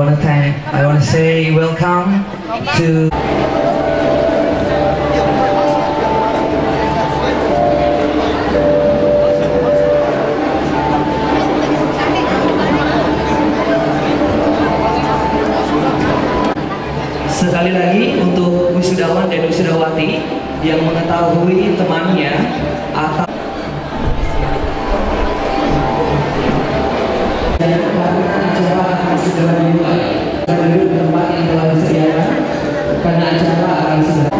I wanna say welcome to sekali lagi untuk wisudawan dan wisudawati yang mengetahui temannya atau karena acara akan segera dimulai, duduk di tempat yang telah disediakan karena acara akan segera.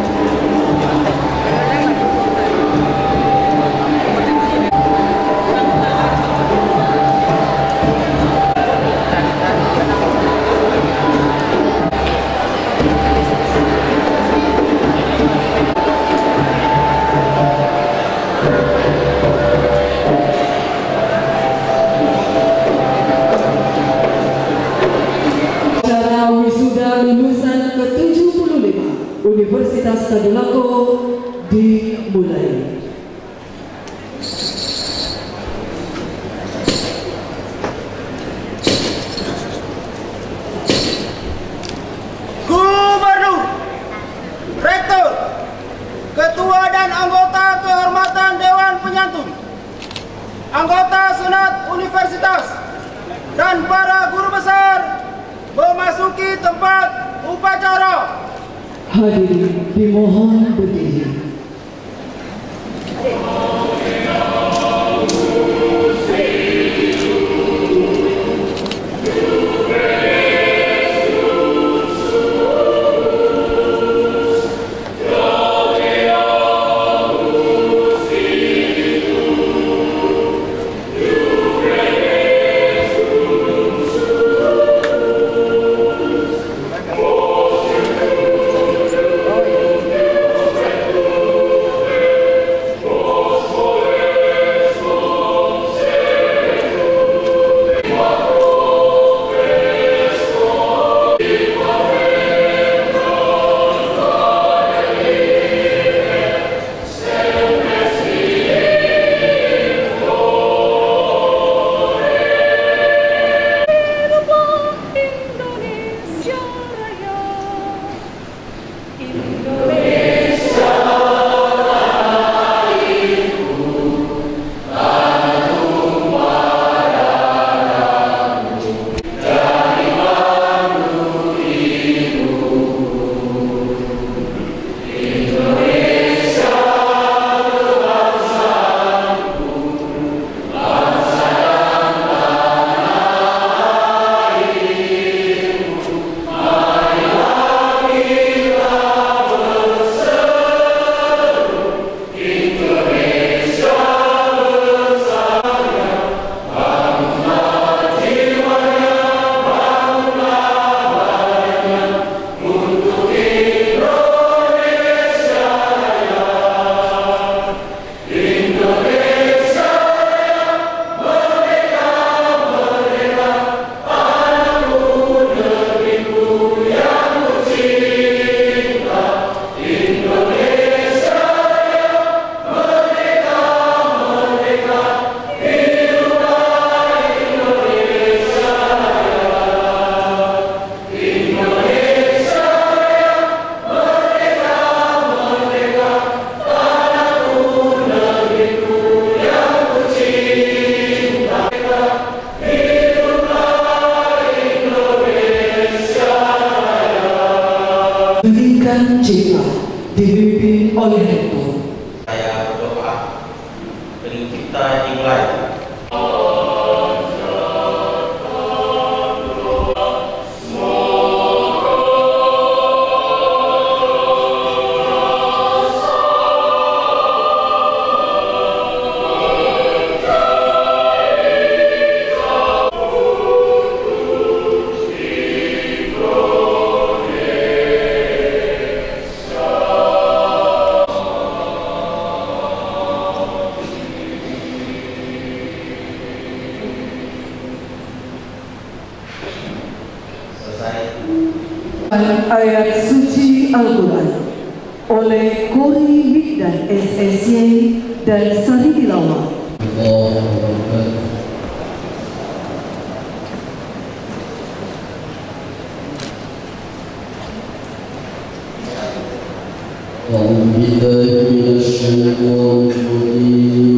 Lulusan ke-75 Universitas Tadulako dimulai. Gubernur, Rektor, Ketua dan anggota kehormatan Dewan Penyantun, anggota Senat Universitas, dan para guru besar memasuki tempat upacara. Hadirin dimohon berdiri. Pendidikan CIPA dipimpin oleh Rektor. Saya berdoa penilik kita dimulai. Ayat suci Al-Quran oleh Kori Mikdan SSY dan Sari Tilawah. بالله من الشيطان الرجيم.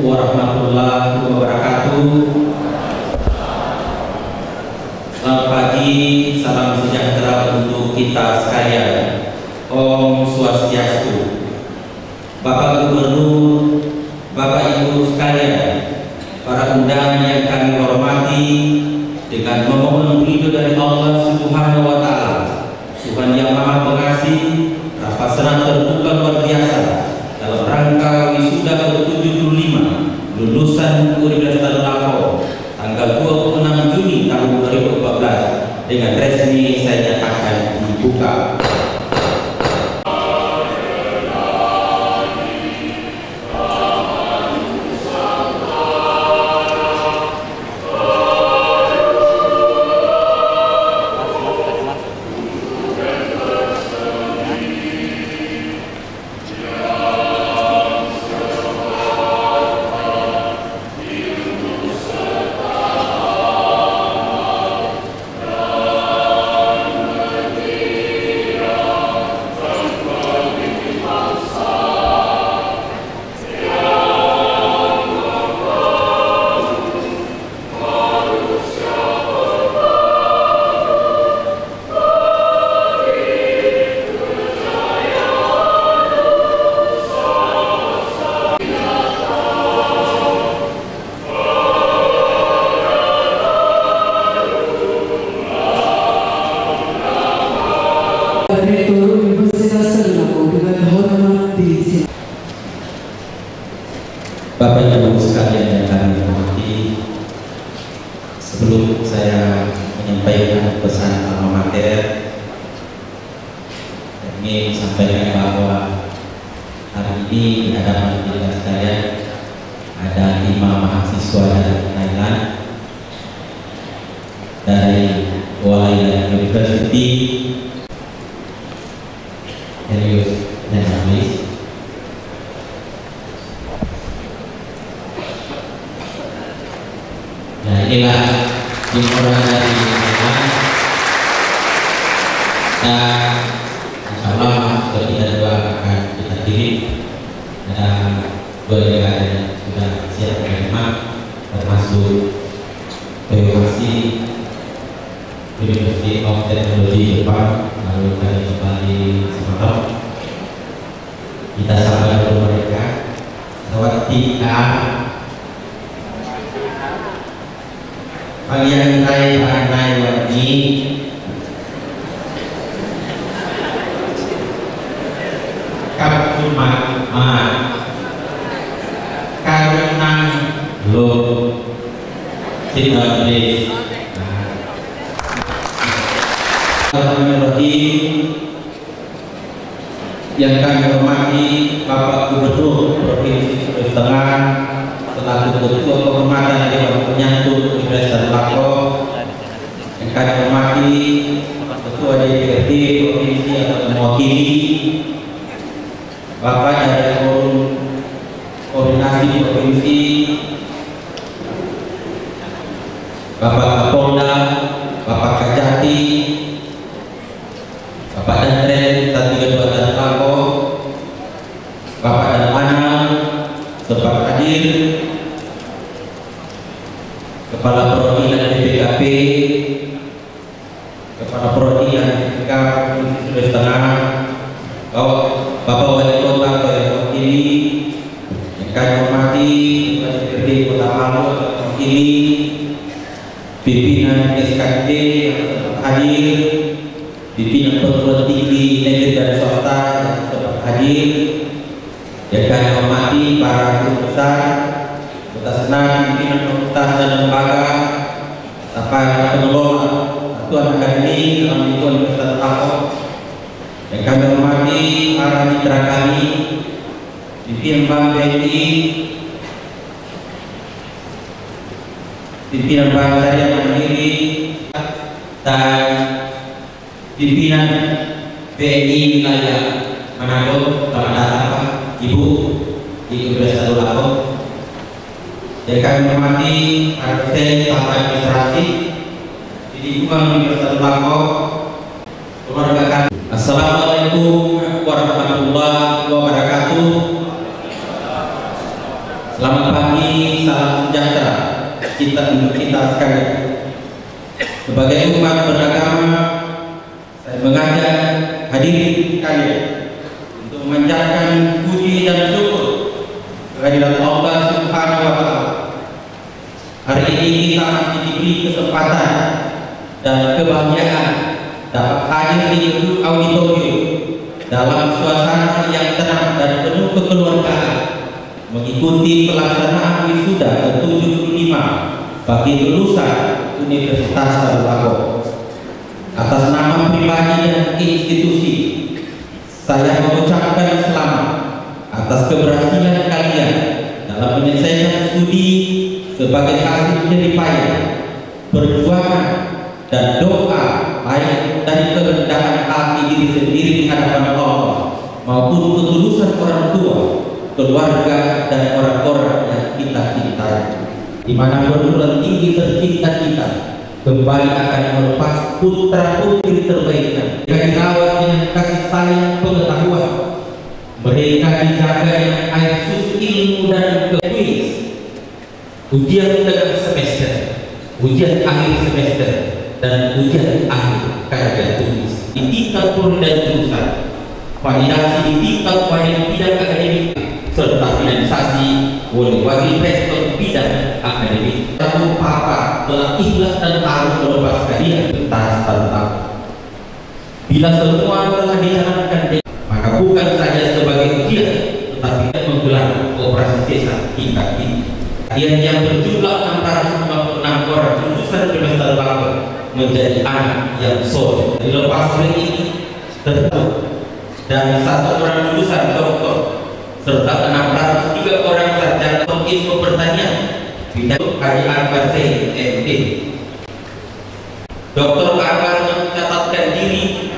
Warahmatullahi wabarakatuh. Selamat pagi, salam sejahtera untuk kita sekalian. Om Swastiastu. Bapak Gubernur, Bapak Ibu sekalian, para undangan yang kami hormati, dengan memohon ridho dari Allah Subhanahu wa Ta'ala, Tuhan terbuka luar biasa dalam rangka wisuda ke-75 lulusan Universitas Lampau tanggal 26 Juni tahun 2014 dengan resmi saya nyatakan dibuka. Rektor Universitas Lampau dengan hormat disilakan. Bapak Ibu sekalian yang kami hormati, sebelum saya menyampaikan pesan alma mater, ingin sampaikan bahwa hari ini di hadapan kita sekalian ada 5 mahasiswa dari Thailand dari Kuala University. Nah, inilah tim orang dari Thailand, dan insya Allah mahasiswa kita juga akan kita kirim dan 2 negara yang sudah siap menerima, termasuk POHC University of Technology Jepang, lalu dari kembali Semarang. Kita sampaikan kepada mereka, Sawadika, kalian Thai wani kapuma ma karunang lo sinodis. Yang kami hormati Bapak Gubernur Provinsi Sulawesi Tengah selaku Ketua Kehormatan Dewan Penyantun Universitas Lampau, yang kami hormati Ketua DPRD Provinsi atau mewakili Bapak dari Koordinasi Provinsi, Bapak Kapolda, Bapak Kajati, Bapak Danren Tatiga Lampau, Bapak dan Manang, Bapak hadir, Kepala Prodi dan BPKP, Kepala Prodi dan BPK Provinsi Sulawesi Tengah, Bapak Wali Kota yang mewakili, yang kami hormati DPRD Kota Palu yang mewakili, pimpinan SKD yang hadir, pimpinan perguruan tinggi negeri dan swasta yang telah hadir, yang kami hormati para guru besar, Kota Senang, pimpinan fakultas dan lembaga, para pengelola Satuan Akademi dalam lingkungan Universitas Lampau, yang kami hormati para mitra kami, pimpinan Bank BNI, pimpinan Bank Syariah Mandiri, dan pimpinan BNI wilayah Manado. Selamat datang Pak, Ibu di Universitas Lampau. Yang kami hormati dosen Bapak Administrasi di lingkungan Universitas Lampau, keluarga kami. Assalamualaikum warahmatullahi wabarakatuh. Selamat pagi, salam sejahtera untuk kita sekalian. Sebagai umat beragama, saya mengajak hadirin kalian untuk memanjatkan puji dan syukur kehadirat Allah Subhanahu wa Ta'ala. Hari ini kita masih diberi kesempatan dan kebahagiaan dapat hadir di gedung auditorium dalam suasana yang tenang dan penuh kekeluargaan mengikuti pelaksanaan wisuda ke-75 bagi lulusan Universitas Tadulako. Atas nama pribadi dan institusi, saya mengucapkan selamat atas keberhasilan kalian dalam menyelesaikan studi sebagai hasil jerih payah, perjuangan dan doa baik dari kerendahan hati diri sendiri di hadapan Allah maupun ketulusan orang tua, keluarga dan orang-orang yang kita cintai. Di mana perguruan tinggi tercinta kita kembali akan melepas putra putri terbaiknya. Mereka dirawat dengan kasih sayang pengetahuan. Mereka dijaga dengan air susu ilmu dan kuis. Ujian tengah semester, ujian akhir semester, dan ujian akhir karya tulis. Di tingkat prodi dan jurusan, validasi di tingkat badan bidang akademik, serta finalisasi oleh wakil rektor bidang akademik. Tahu Papa telah ikhlas dan tahu melepas kalian pentas tentang. Bila semua telah dijalankan, maka bukan saja sebagai ujian, tetapi menggelar operasi sesar tingkat tinggi. Kalian yang berjumlah 656 orang lulusan Universitas Tadulako menjadi anak yang soleh. Dilepas oleh ini terbentuk dan 1 orang lulusan doktor serta 603 orang sarjana ilmu pertanian bidang Haji Akbar Zain MD. Dr. Akbar mencatatkan diri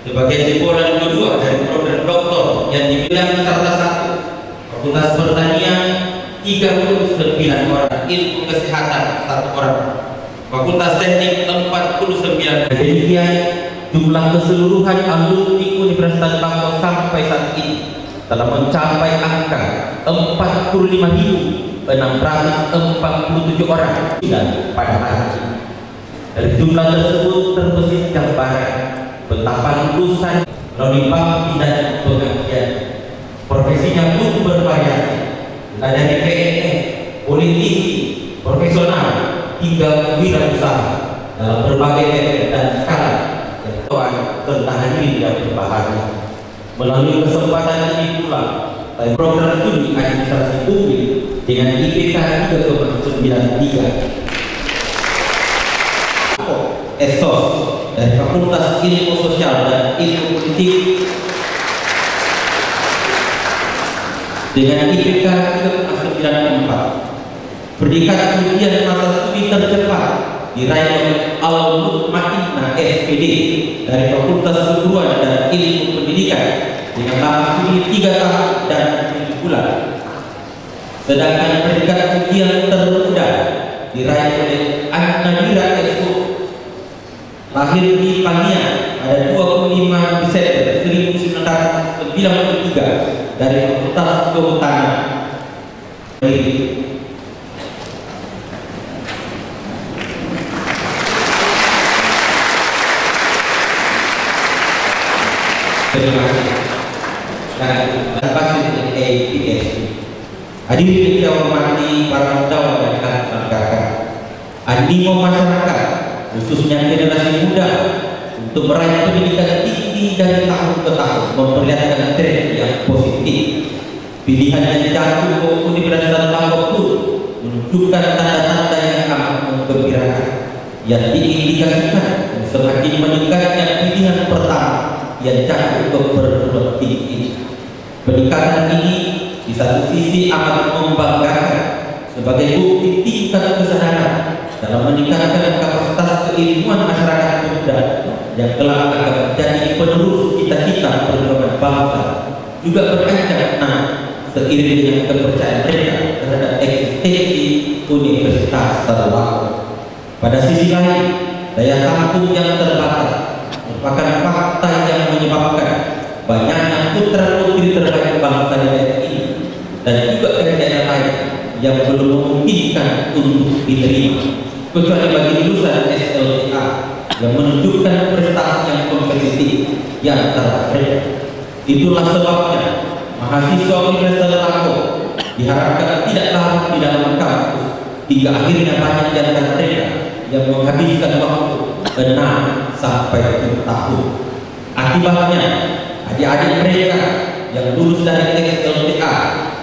sebagai jebolan kedua dari program doktor yang dibilang serta 1 Fakultas Pertanian 39 orang, ilmu kesehatan 1 orang, Fakultas Teknik 49. Demikian jumlah keseluruhan alumni Universitas Tadulako sampai saat ini telah mencapai angka 45.647 orang dan pada hari ini. Dari jumlah tersebut terbesit gambaran betapa lulusan melalui bidang pengabdian profesinya pun bervariasi, dari PNS, politisi, profesional hingga wirausaha dalam berbagai level dan skala tentang diri dan berbahaya. Melalui kesempatan ini pula, program studi administrasi publik dengan IPK 3,93 Esos dari Fakultas Ilmu Sosial dan Ilmu Politik dengan IPK 3,94. Predikat ujian masa studi tercepat diraih oleh Al-Mutmainnah SPD dari Fakultas Keguruan dan Ilmu Pendidikan dengan lama studi 3 tahun dan 7 bulan. Sedangkan predikat ujian termudah diraih oleh An-Nadira SO, lahir di Pania pada 25 Desember 1993 dari Fakultas Kehutanan. Terima kasih. Dan basis APS. Hadirin yang hormati para undawan dan rekan-rekan, animo masyarakat khususnya generasi muda untuk meraih pendidikan tinggi dari tahun ke tahun memperlihatkan tren yang positif. Pilihan yang jatuh ke Universitas Tadulako pun menunjukkan tanda-tanda yang amat menggembirakan yang diindikasikan semakin meningkatnya pilihan pertama yang jatuh ke perguruan tinggi. Peningkatan ini di satu sisi amat membanggakan sebagai bukti tingkat kesadaran dalam meningkatkan kapasitas keilmuan masyarakat muda yang telah akan menjadi penerus cita-cita perjuangan bangsa, juga berancam seiring dengan kepercayaan mereka terhadap eksistensi Universitas Tadulako. Pada sisi lain, daya tampung yang terbatas merupakan fakta yang menyebabkan banyaknya putra-putri terbaik bangsa di daerah ini dan juga daerah lain yang belum memungkinkan untuk diterima, kecuali bagi lulusan SLTA yang menunjukkan prestasi yang kompetitif yang terbaik. Itulah sebabnya mahasiswa Universitas Tadulako diharapkan tidak larut di dalam kampus hingga akhirnya banyak di antara mereka yang menghabiskan waktu 6 sampai 7 tahun. Akibatnya adik-adik mereka yang lulus dari SLTA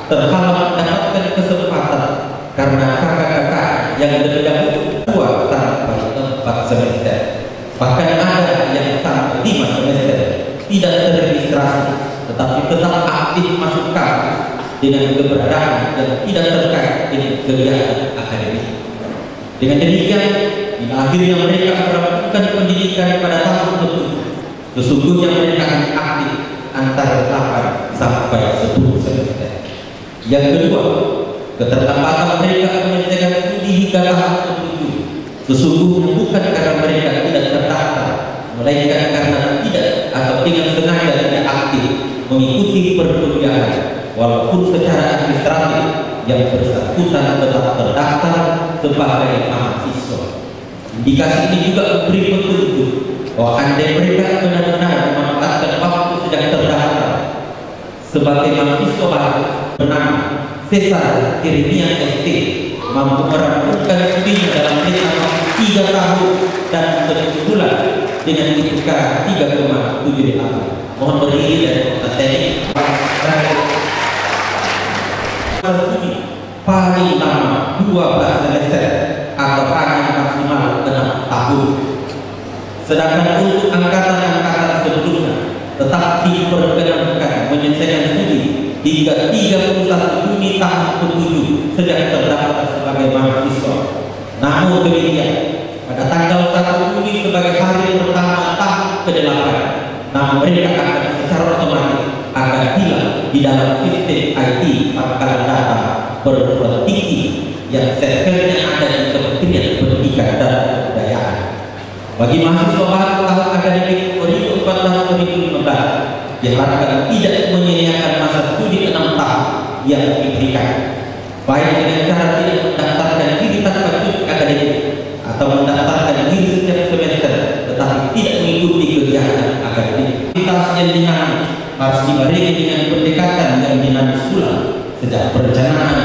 terhalang mendapatkan kesempatan karena kakak-kakak yang lebih dahulu 2 sampai 4 semester, bahkan ada yang sampai 5 semester tidak terregistrasi tetapi tetap aktif masuk kampus dengan keberadaan yang tidak terkait dengan kegiatan akademik. Dengan demikian, bila akhirnya mereka melakukan pendidikan pada tahun tertentu, sesungguhnya mereka akan aktif antara 8 sampai 10 semester. Yang kedua, keterlambatan mereka menyelesaikan studi hingga tahun tertentu sesungguhnya bukan karena mereka tidak terdaftar, melainkan karena tidak atau dengan sengaja tidak aktif mengikuti perkuliahan, walaupun secara administratif yang bersangkutan tetap terdaftar sebagai mahasiswa. Indikasi ini juga memberi petunjuk bahwa andai mereka benar-benar memanfaatkan waktu sejak terdaftar sebagai mahasiswa baru bernama Cesar Jeremia ST, mampu merampungkan studinya dalam rentang waktu 3 tahun dan 7 bulan dengan IPK 3,78. Mohon berdiri dari Kota Teknik. Paling lama 12 semester atau hanya maksimal 6 tahun. Sedangkan untuk angkatan-angkatan sebelumnya tetap diperkenankan menyelesaikan studi hingga 31 Juni tahun ke-7 sejak terdaftar sebagai mahasiswa. Namun demikian, pada tanggal 1 Juni sebagai hari pertama tahun ke-8, namun mereka akan secara otomatis akan hilang di dalam sistem IT pangkalan data berprovinsi yang servernya ada di Kementerian Pendidikan dan Kebudayaan. Bagi mahasiswa baru tahun akademik 2014-2015 diharapkan tidak menyia-nyiakan masa studi 6 tahun yang diberikan, baik dengan cara tidak mendaftarkan diri tanpa cuti akademik atau mendaftarkan diri setiap semester tetapi tidak mengikuti kegiatan akademik. Aktivitas yang dinamis harus dibarengi dengan pendekatan yang dinamis pula sejak perencanaan,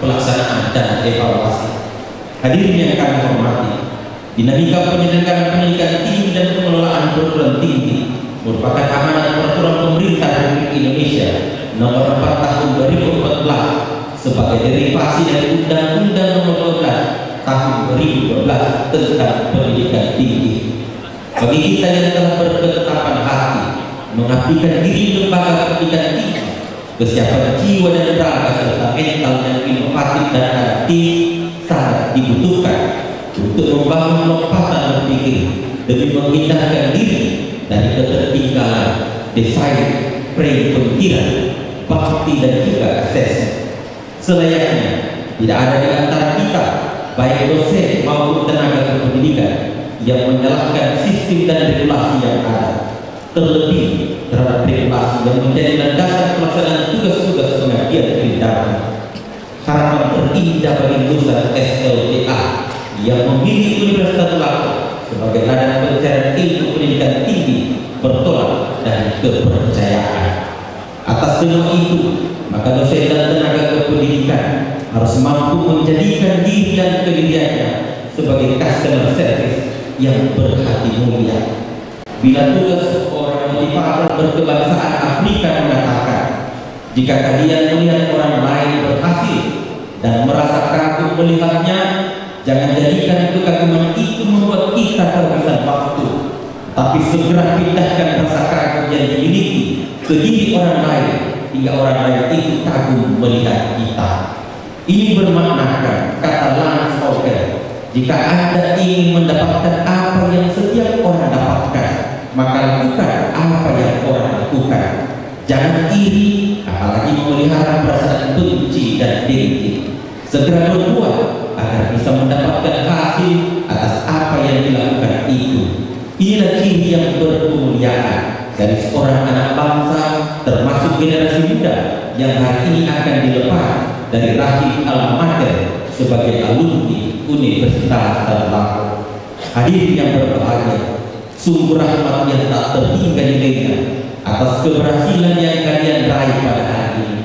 pelaksanaan, dan evaluasi. Hadirin yang kami hormati, dinamika penyelenggaraan pendidikan tinggi dan pengelolaan perguruan tinggi merupakan amanat peraturan pemerintah Republik Indonesia Nomor 4 Tahun 2014 sebagai derivasi dari Undang-Undang Nomor 12 Tahun 2012 tentang pendidikan tinggi. Bagi kita yang telah berketetapan hati mengabdikan diri lembaga pendidikan tinggi, kesiapan jiwa dan raga serta mental yang inovatif dan adaptif sangat dibutuhkan untuk membangun lompatan berpikir demi menghindarkan diri dari ketertinggalan desain, frame pemikiran, bakti dan juga akses. Selayaknya tidak ada di antara kita, baik dosen maupun tenaga kependidikan, yang menyalahkan sistem dan regulasi yang ada, terlebih terhadap regulasi yang menjadi landasan pelaksanaan tugas-tugas pengabdian kehidupan. Harapan terindah bagi lulusan SLTA yang memilih Universitas Lampung sebagai ladang pencarian ilmu pendidikan tinggi bertolak dari kepercayaan. Atas semua itu, maka dosen dan tenaga kependidikan harus mampu menjadikan diri dan kediriannya sebagai customer service yang berhati mulia. Bila tugas seorang motivator berkebangsaan Afrika mengatakan, jika kalian melihat orang lain berhasil dan merasa kagum melihatnya, jangan jadikan kekaguman itu membuat kita terkesan waktu, tapi segera pindahkan rasa kagum yang dimiliki ke diri orang lain hingga orang lain itu kagum melihat kita. Ini bermaknakan kata Lance Hawker, jika Anda ingin mendapatkan apa yang setiap orang dapatkan, maka lakukan apa yang orang lakukan. Jangan iri, apalagi memelihara perasaan benci dan dengki. Segera berbuat agar bisa mendapatkan hasil atas apa yang dilakukan itu. Inilah ciri yang berkemuliaan dari seorang anak bangsa, termasuk generasi muda yang hari ini akan dilepas dari rahim alma mater sebagai alumni Universitas Lampung. Hadirin yang berbahagia, sungguh rahmat yang tak terhingga nilainya atas keberhasilan yang kalian raih pada hari ini.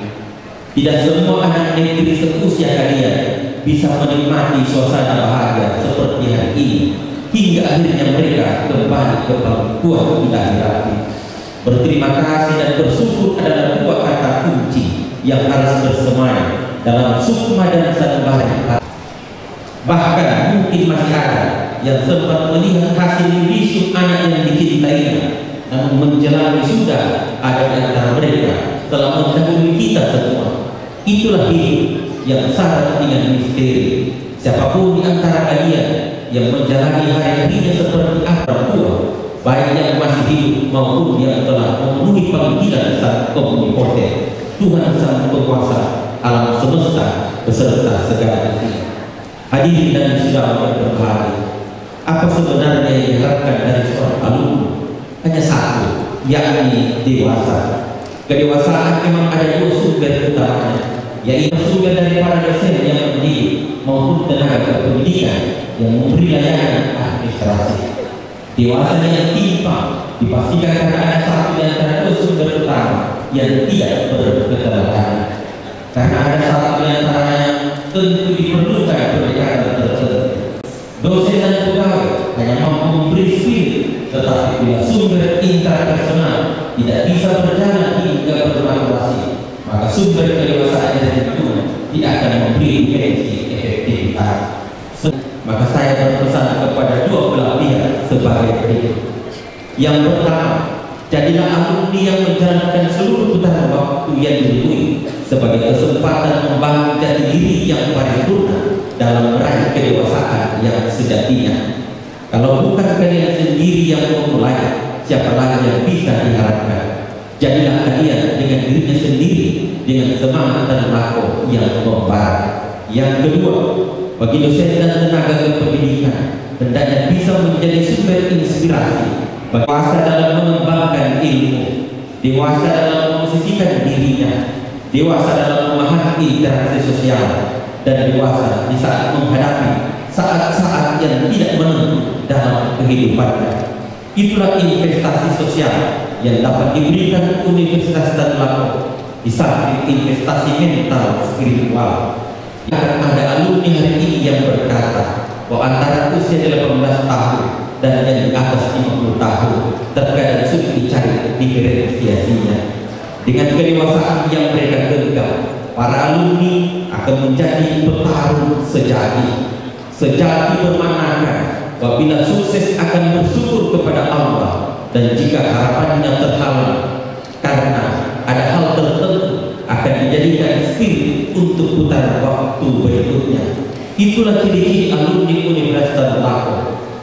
Tidak semua anak negeri seusia kalian bisa menikmati suasana bahagia seperti hari ini hingga akhirnya mereka kembali ke bangkuan ilahi. Berterima kasih dan bersyukur adalah dua kata kunci yang harus bersemayam dalam sukma dan sanubari. Bahkan mungkin masih ada yang sempat melihat hasil bisu anak yang dicintainya, namun menjalani sudah ada di antara mereka telah mendahului kita semua. Itulah hidup yang syarat dengan misteri. Siapapun di antara kalian yang menjalani hari-harinya seperti apa tua, baik yang masih hidup maupun yang telah memenuhi panggilan Sang Omnipoten, Tuhan Sang Penguasa alam semesta beserta segala isi. Hadirin dan saudara yang berbahagia, apa sebenarnya yang diharapkan dari seorang alumni? Hanya satu, yakni dewasa. Kedewasaan memang ada dua sumber utamanya, yaitu sumber dari para dosen yang mendidik maupun tenaga kependidikan yang memberi layanan administrasi. Dewasa yang timpang dipastikan karena ada satu di antara dua sumber utama yang tidak berketeladanan. Karena ada satu di antaranya tentu diperlukan pendekatan tertentu. Dosen dan pegawai hanya mampu memberi spirit, tetapi bila sumber interpersonal tidak bisa berjalan hingga berkolaborasi, maka sumber kedewasaan yang dibangun tidak akan memberi dimensi efektivitas. Maka saya berpesan kepada dua belah pihak sebagai berikut. Yang pertama, jadilah alumni yang menjalankan seluruh putaran waktu yang dilalui sebagai kesempatan membangun jati diri yang paripurna dalam meraih kedewasaan yang sejatinya. Kalau bukan kalian sendiri yang memulai, siapa lagi yang bisa diharapkan? Jadilah kalian dengan dirinya sendiri, dengan semangat dan laku yang membara. Yang kedua, bagi dosen dan tenaga kependidikan, hendaknya bisa menjadi sumber inspirasi, dewasa dalam mengembangkan ilmu, dewasa dalam memposisikan dirinya, dewasa dalam memahami interaksi sosial, dan dewasa di saat menghadapi saat-saat yang tidak menentu dalam kehidupannya. Itulah investasi sosial yang dapat diberikan Universitas Tadulako di samping investasi mental spiritual. Akan ada alumni hari ini yang berkata bahwa antara usia 18 tahun dan yang di atas 50 tahun terkadang sulit dicari diferensiasinya. Dengan kedewasaan yang mereka genggam, para alumni akan menjadi petarung sejati. Sejati bermakna apabila sukses akan bersyukur kepada Allah, dan jika harapannya terhalang karena ada hal tertentu akan dijadikan spirit untuk putaran waktu berikutnya. Itulah ciri-ciri alumni Universitas Tadulako,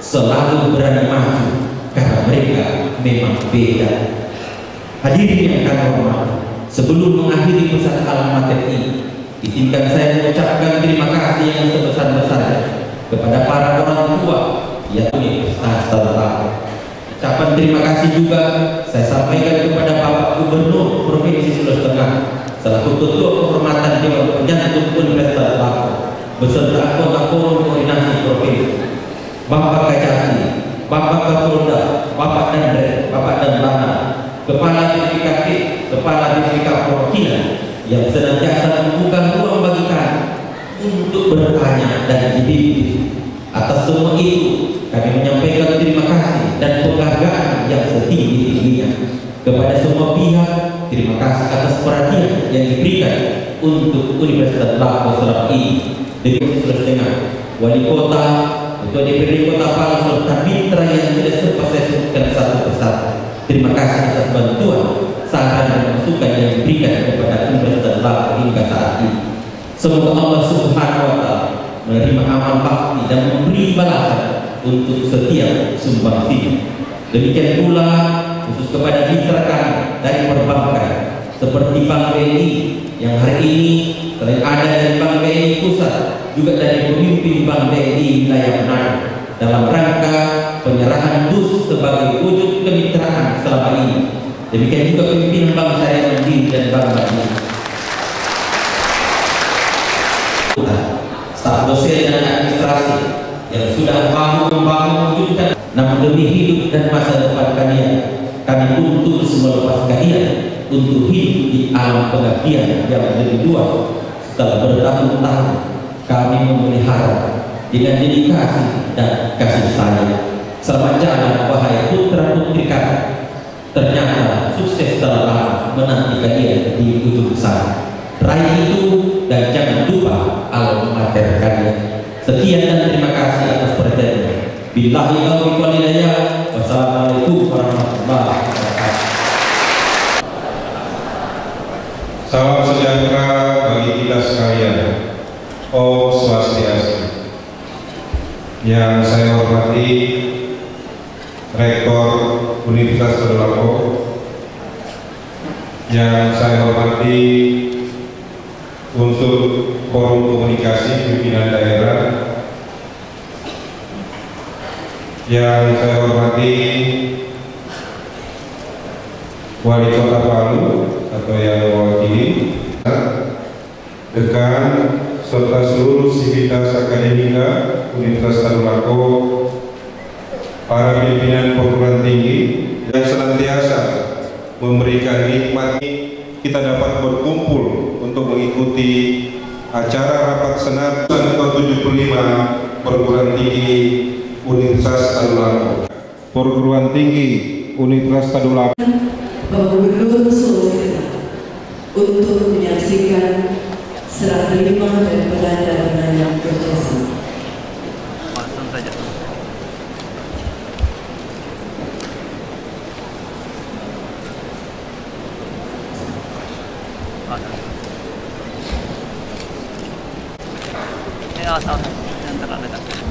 selalu berani maju karena mereka memang beda. Hadirin yang kami hormati, sebelum mengakhiri pesan alma mater ini, izinkan saya mengucapkan terima kasih yang sebesar-besarnya kepada para orang tua yang Universitas Tadulako. Ucapan terima kasih juga saya sampaikan kepada Bapak Gubernur Provinsi Sulawesi Tengah selaku Ketua Kehormatan Dewan Penyantum Universitas Tadulako beserta anggota Forum Koordinasi Provinsi, Bapak Kajati, Bapak Kapolda, Bapak Dandre, Bapak Danlana, Kepala BPKP, Kepala BPK Perwakilan yang senantiasa membuka ruang bagi kami untuk bertanya dan dibimbing. Atas semua itu, kami menyampaikan terima kasih dan penghargaan yang setinggi-tingginya kepada semua pihak. Terima kasih atas perhatian yang diberikan untuk Universitas Tadulako selama ini. Dari Sulawesi Tengah, Wali Kota, Ketua DPRD Kota Palu serta mitra yang tidak sempat saya sebutkan satu persatu. Terima kasih atas bantuan, saran dan masukan yang diberikan kepada Universitas Tadulako hingga saat ini. Semoga Allah Subhanahu wa Ta'ala menerima amal bakti dan memberi balasan untuk setiap sumbangsi. Demikian pula khusus kepada mitra kami dari perbankan seperti Bank BNI yang hari ini selain ada dari Bank BNI Pusat, juga dari pemimpin Bank BNI wilayah Manado dalam rangka penyerahan dus sebagai wujud kemitraan selama ini. Demikian juga pimpinan Bank Syariah Mandiri dan Bank Mandiri, staf dosen dan administrasi yang sudah mampu membangun wujudkan. Namun demi hidup dan masa depan kalian, kami pun terus melepas kalian untuk hidup di alam pengabdian yang lebih luas. Setelah bertahun-tahun kami memelihara dengan dedikasi dan kasih sayang. Selamat jalan wahai putra putri kami. ternyata sukses telah menantikan dia di ujung sana. Raih itu dan jangan lupa alma mater kalian. Sekian dan terima kasih atas perhatiannya. Billahi taufiq wal hidayah. Wassalamualaikum warahmatullahi wabarakatuh. Salam sejahtera bagi kita sekalian. Om Swastiastu. Yang saya hormati Rektor Universitas Tadulako, yang saya hormati unsur forum komunikasi pimpinan daerah, yang saya hormati Wali Kota Palu atau yang mewakili, dekan serta seluruh sivitas akademika Universitas Tadulako, para pimpinan perguruan tinggi yang senantiasa memberikan nikmat kita dapat berkumpul untuk mengikuti acara rapat senat ke-75 perguruan tinggi Universitas Tadulako. Perguruan tinggi Universitas Tadulako Gubernur Sulawesi untuk menyaksikan serah terima dan penanda-penanda kerjasama. Langsung saja. Ya, asal yang terlalu dekat.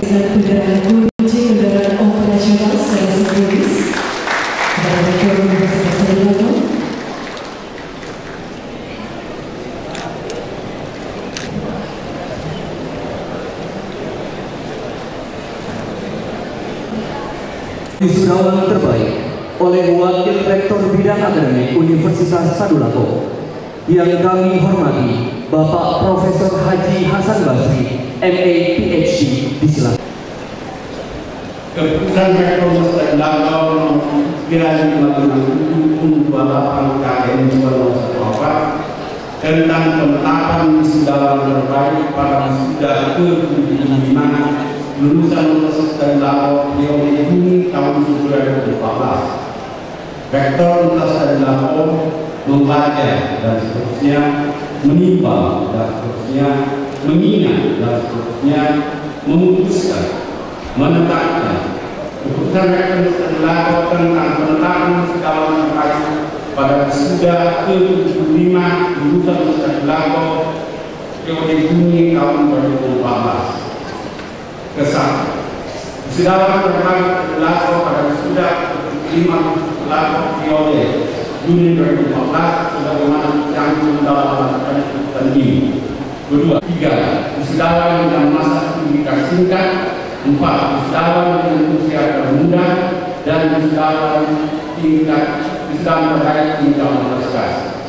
Kendaraan kunci kendaraan operasional secara simbolis dari Rektor Universitas Tadulako. Wisudawan terbaik oleh Wakil Rektor Bidang Akademik Universitas Tadulako yang kami hormati Bapak Profesor Haji Hasan Basri, MA PhD, disilakan. Keputusan Rektor Universitas Tadulako nomor 357/28 KM 2014 tentang penetapan wisudawan terbaik pada wisuda ke-75 lulusan Universitas Tadulako periode Juni tahun 2014. Rektor Universitas Tadulako membaca dan seterusnya, menimbang dan seterusnya, mengingat dan seterusnya, memutuskan, menetapkan keputusan Rektor Universitas Tadulako tentang penetapan wisudawan terbaik pada wisuda ke-75 lulusan Universitas Tadulako periode Juni tahun 2014. Kesal, wisudawan terbaik Tadulako pada wisuda ke-75 Tadulako periode Juni 2014 sebagaimana tercantum dalam keputusan ini. Kedua, 3. Wisudawan dengan masa pendidikan singkat. 4. Wisudawan dengan usia termuda. Dan wisudawan terbaik tingkat universitas.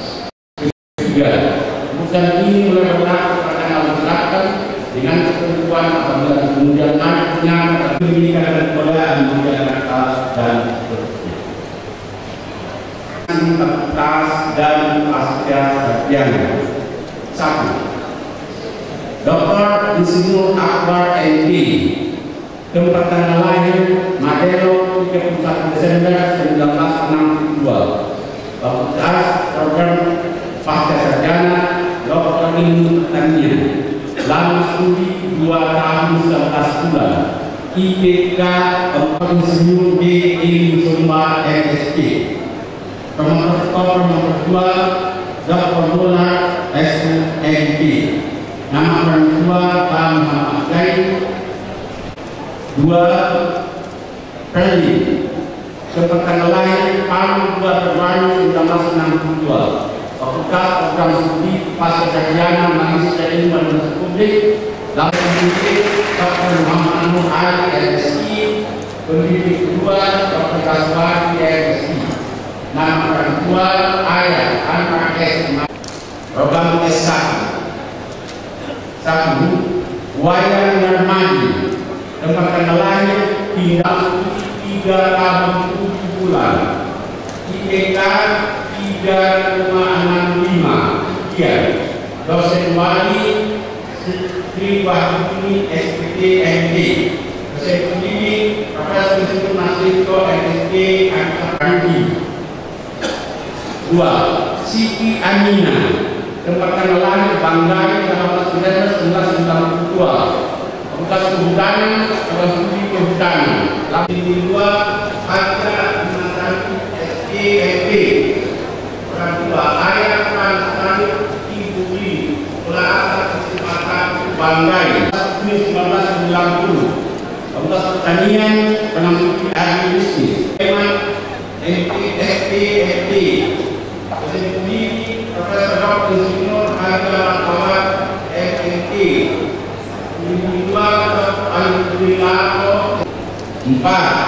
Ketiga, keputusan ini mulai berlaku pada masyarakat dengan ketentuan apabila kemudian nantinya pendidikan dan kebudayaan masyarakat dan seterusnya. Fakultas dan pasca sarjana. 1. Dr. Insinyur Akbar MD, tempat tanggal lahir Madelo 31 Desember 1962. Fakultas program pasca sarjana Dr. Ilmu Pertanian. Lama studi 2 tahun 11 bulan. IPK Dr. Insinyur D. Ilmu Sumba MSc. Nomor 2 Dr. Donar SMD. Nama orang tua Pak Muhammad Zain. 2. Perli, tempat tanggal lahir Palu 2 Februari 1962. Fakultas Program Studi Pasca Sarjana Magister Ilmu Administrasi Publik, langsung pendidik Dr. Muhammad Nur Ali LSI, pendidik kedua Dr. Kaswati LSI, nama orang tua ayah anak S. Program S1 Wayan Narmadi, tempat tanggal lahir tinggal 3 tahun 7 bulan, IPK 3,65. Sekian. Dosen wali Sri Wahyuni SPT MD, dosen pendidik Profesor Wisnu Nasriko MSc Angkatan 2. Siti Amina, tempat tanggal lahir Banggai tanggal 1992, Fakultas Kehutanan, Fakultas Studi Kehutanan. Lantai 2 Haja Nasrani SPMP. Orang tua ayah Prasani Ibu Li, Pelajar Kesempatan Banggai 1990, Fakultas Pertanian, Penanggulangan Agribisnis. SPMP. Dosen pendidik Profesor Dr. Sinur Haja Makawat FNT. Kedua Alhamdulillah. 4.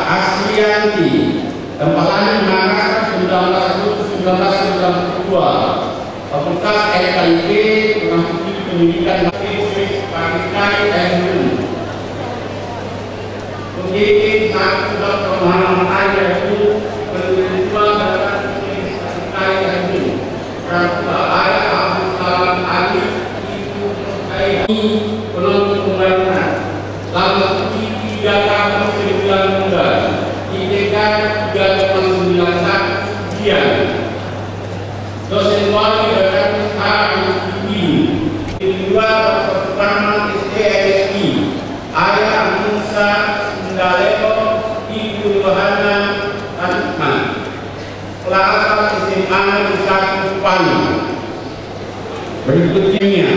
Asrianti, tempat lahir Makassar 1992, Fakultas FKIP, Pendidikan Pendidikan Pakitai NU. Pendidik 1 Dr. Muhammad Ali itu pendidik 2 Dr. Pakitai NU. Orang tua ayah Abdul Salam Ali, ibu Aini, penuntut pembangunan. Lama studi 3 tahun 9 bulan, IPK 3,91 sekian. Dosen wali Dr. Al-Ibi, kedua Dr. Suparman SDLSI, ayah Musa Sindaleko, ibu Yohana Asma, pelajar SMA di 1 Palu. Berikutnya,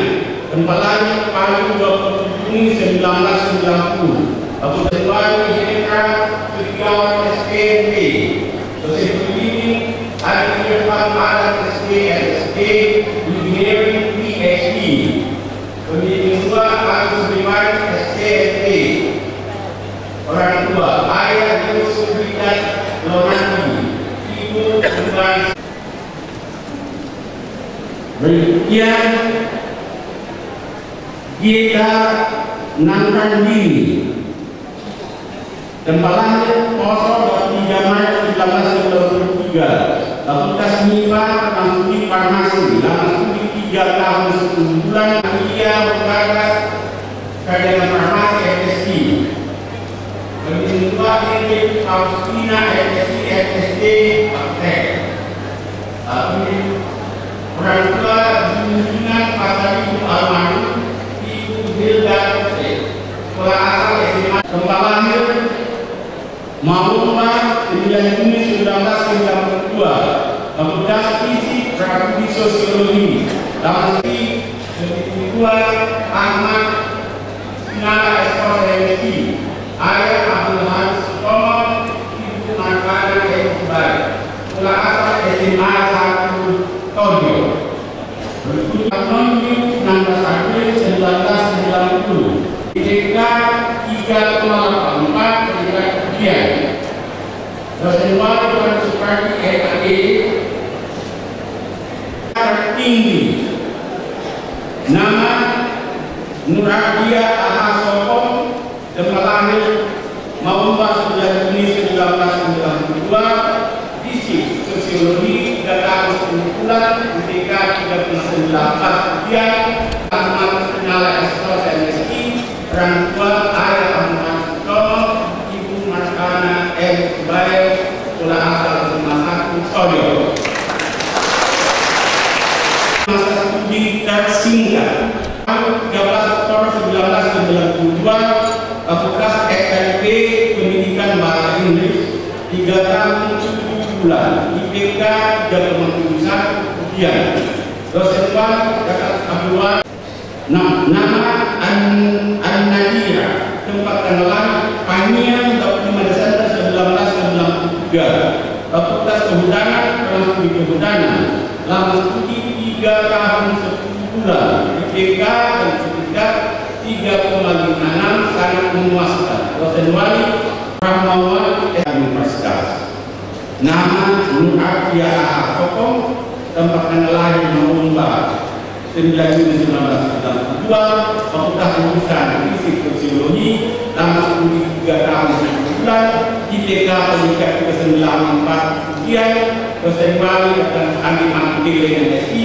tempat lahir Palu 27 Juni 1990. Fakultas Wali Jenderal Setiawan SPMP, dosen pendidik Adi Irfan Alam SPMSD, Engineering PhD. Pendidik 2 Agus Biman SPMP. Orang tua ayah Yusuf Bidan Lonati, ibu Tuhan. Berikutnya kita Nangkan Dini, tempat lahir Poso 3 Maret 1993, Fakultas MIPA Studi Farmasi, lama studi 3 tahun 10 bulan, Ia Fakultas Sarjana Farmasi FSC. Pendidik 2 Ingrid Faustina FSC FSD Praktek. Orang tua Junjungan Pasar Ibu Almarhum, Ibu Hilda sekolah asal SMA. Tempat lahir Mahumah 9 Juni 1992, Fakultas Fisik Prabudi Sosiologi. Lama studi 2 Ahmad Sinara Ekspor MSc, ayah Abdul Hamid Sutomo, ibu Markana Ekbar, sekolah asal SMA 1 Toyo. Berikut Nonyu 16 April 1990, IPK 3,84 pendidikan kemudian. Dosen wali Dr. Supardi LKE, tertinggi nama Nuradia Ahasopom, tempat lahir Maumba 9 Juni 1992, fisik sosiologi 3 tahun 10 bulan, IPK 3,98 sekian. Ahmad Nyala Estos MSI. Orang tua ayah Ahmad Sutomo, ibu Markana M. Baik, sekolah asal SMA 1 Sodio. Masa studi tersingkat tahun 13 Oktober 1992, Fakultas FKIP Pendidikan Bahasa Inggris 3 tahun 7 bulan, IPK 3,71 sekian. Dosen wali Dr. Abdullah. Nama An-Nadira, tempat tanggal lahir Panian 25 Desember 1993, Fakultas Kehutanan, Studi Kehutanan. Lama studi 3 tahun 10 bulan IPK dan sertifikat 3,56 sangat memuaskan. Dosen wali Rahmawan Universitas. Nama Nur Afiah Sokong, tempatnya lahir Nomor 9 Juni 1992, Fakultas Jurusan Fisik Sosiologi, lama 3 tahun 1 bulan, IPK pendidikan 394 ujian, dosen wali dan ahli matematika MSI,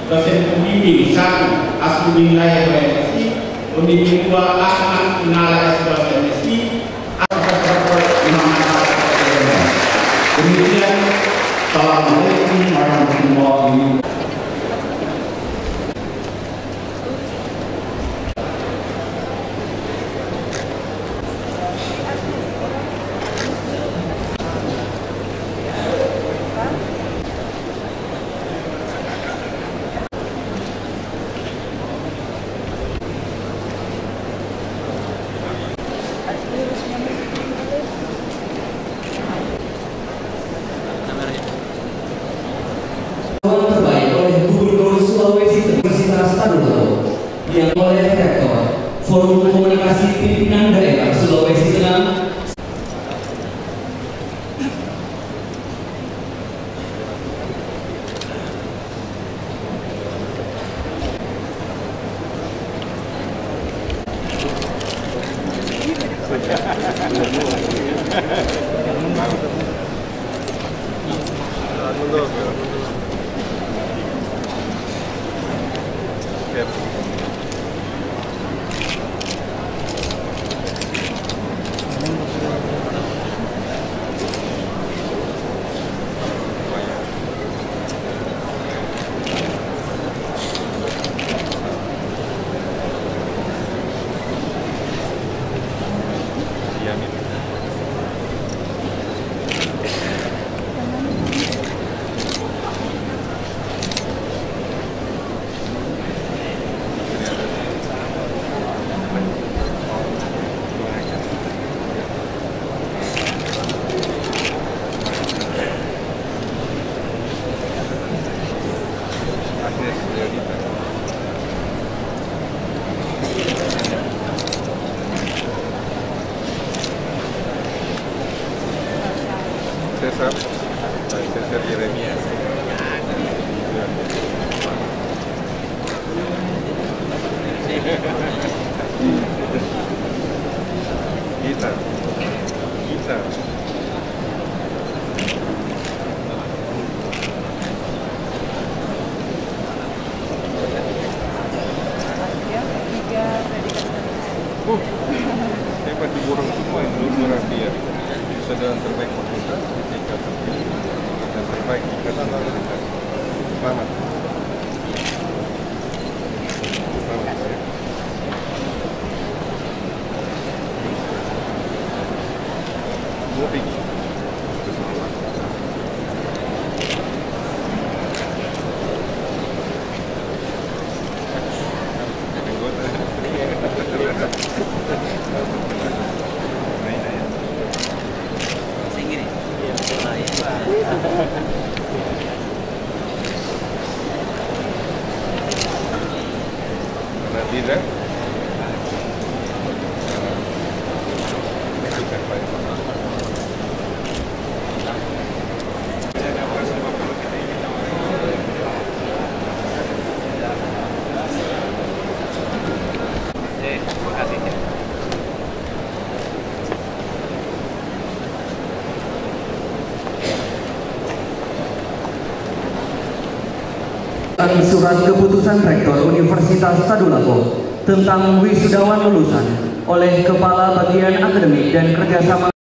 dosen pembimbing 1 Asmudin Layak MSI, pembimbing 2 Ahmad Inala S2 MSI, demikian. Assalamualaikum warahmatullahi wabarakatuh. Terbaik oleh Gubernur Sulawesi Universitas Tadulako yang oleh Rektor Forum Komunikasi Pimpinan Daerah Sulawesi Tengah. Cesar Jeremias. Kita. Hebat diborong semua ini Nur Afiah. Saudara terbaik fakultas, tingkat tertinggi, dan terbaik ikatan universitas. Selamat. Selamat ya. Moving. Tidak. Surat keputusan Rektor Universitas Tadulako tentang wisudawan lulusan oleh Kepala Bagian Akademik dan Kerjasama